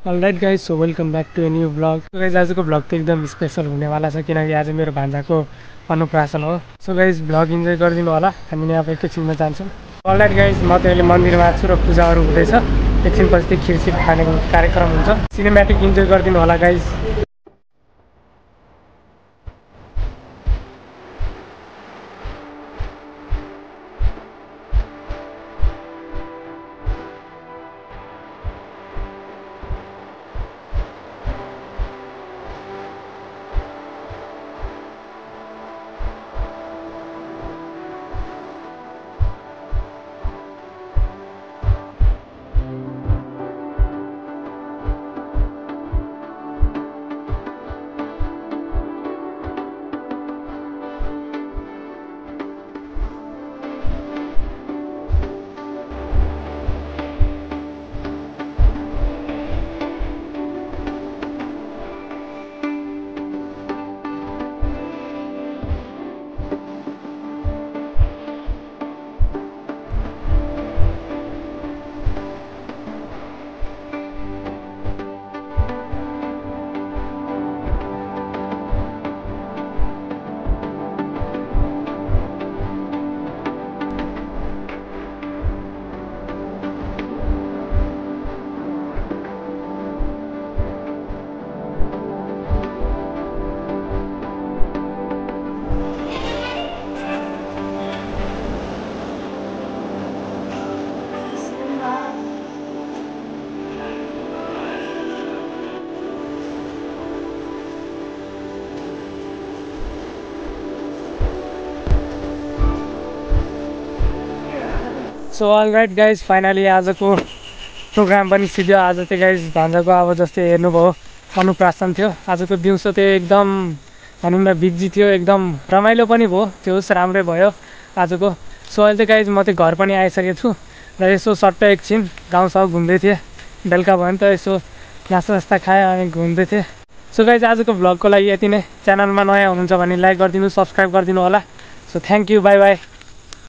All right guys, so welcome back to a new blog. So guys आजको blog त एकदम special हुनेवाला छ किनकि आज मेरो भान्जाको अन्नप्राशन हो। सो गाइज ब्लग इन्जोय गरिदिनु होला। हामीले अब एकैछिनमा जान्छौँ। अलराइट गाइज, म त अहिले मन्दिरमा छु र पूजाहरू हुँदैछ। एकछिनपछि खिरसिर खाने कार्यक्रम हुन्छ। सिनेमेटिक इन्जोय गरिदिनु होला guys. So all right guys, finally आजको प्रोग्राम पनि सिध्यो। आज चाहिँ गाइज भान्जाको अब जस्तै हेर्नुभयो अन्नप्राशन थियो। आजको दिउँसो चाहिँ एकदम भनौँ न बिजी थियो, एकदम रमाइलो पनि भयो। त्यो होस् राम्रै भयो आजको। सो अहिले चाहिँ गाइज म चाहिँ घर पनि आइसकेको छु र यसो सट्टै एकछिन गाउँसम्म घुम्दै थिएँ। बेलुका भयो नि त, यसो नास्ता खाएँ अनि घुम्दै थिएँ। सो गाइज आजको भ्लगको लागि यति नै। च्यानलमा नयाँ हुनुहुन्छ भने लाइक गरिदिनु, सब्सक्राइब गरिदिनु होला। So thank you, by by.